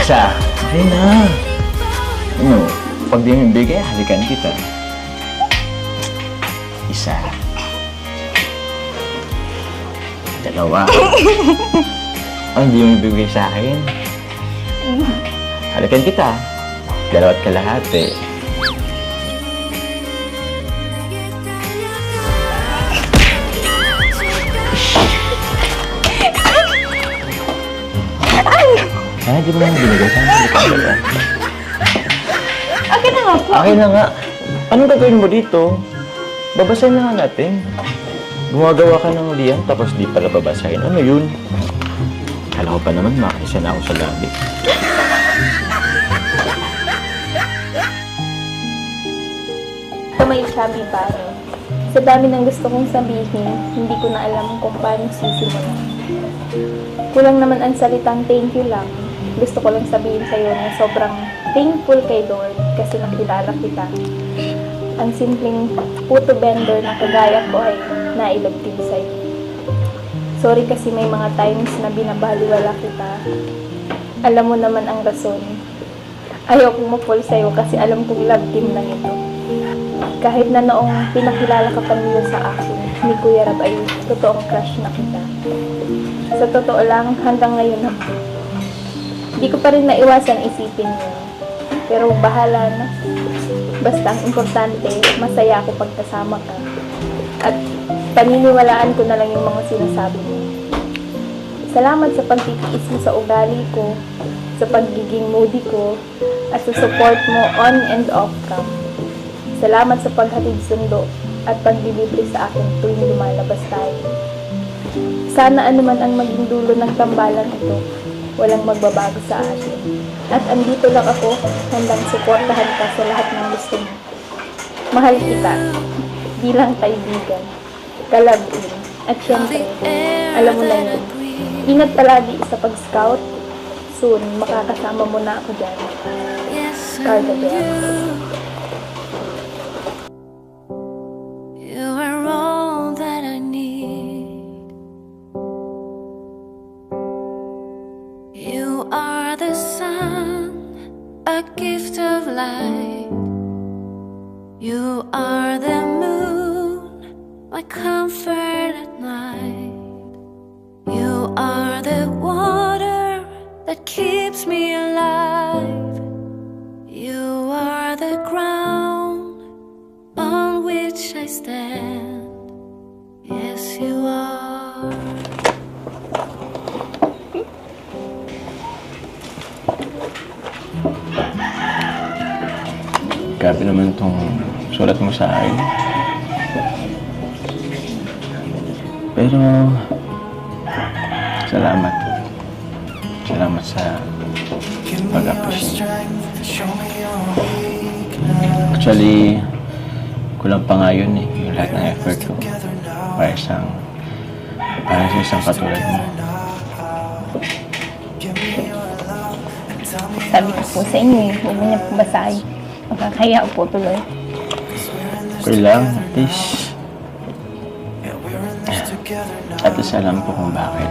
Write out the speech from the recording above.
Isa. Okay na. Ano? Pag di mo ibigay, halikan kita. Isa. Dalawa. Ay, hindi mo ibigay sa akin. Halikan kita. Dalawa't kalahati. Ah, di ba naman binigay sa akin? Akin na nga po. Akin na nga. Anong gagawin mo dito? Babasahin na nga natin. Gumagawa ka ng liyan tapos di pala babasahin. Ano yun? Kala ko pa naman makisa na ako sa labi. Ito may sabi pare. Sa dami ng gusto kong sabihin, hindi ko na alam kung paano sisimulan. Kulang naman ang salitang thank you lang. Gusto ko lang sabihin sa'yo na sobrang thankful kay Lord kasi nakilala kita. Ang simpleng puto vendor na kagaya ko ay nailog din sa'yo. Sorry kasi may mga times na binabaliwala kita. Alam mo naman ang rason. Ayaw kong ma-fall sa'yo kasi alam kong love team lang ito. Kahit na noong pinakilala ka pa nila sa akin, ni Kuya Rab ay totoong crush na kita. Sa totoo lang, hanggang ngayon di ko pa rin naiwasan isipin yun. Pero bahala na. Basta ang importante, masaya ako pagkasama ka. At paniniwalaan ko na lang yung mga sinasabi mo. Salamat sa pagtitiis mo sa ugali ko, sa pagiging moody ko, at sa support mo on and off cam. Salamat sa paghatid sundo at paglilibre sa akin tuwing lumalabas tayo. Sana anuman ang maging dulo ng tambalan ito, walang magbabago sa atin. At andito lang ako, handang suportahan ka sa lahat ng gusto mo. Mahal kita, bilang kaibigan, kalabin, at syempre, alam mo na yun. Ingat palagi sa pag-scout. Soon, makakasama mo na ako dyan. Carla Bell. You are all that I need. You are the sun, a gift of light. You are the moon, my comfort at night. You are the water that keeps me alive. You are the ground on which I stand. Yes, you are. Grabe naman itong sulat mo sa akin. Pero, salamat. Salamat sa pag-appreciate. Actually, kulang pa nga yun eh, yung lahat ng effort ko. Para sa isang katulad mo. Sabi ko po sa inyo eh, huwag mo niya po basahin. Makakaya po tuloy. Okay lang, at least. At least alam ko kung bakit.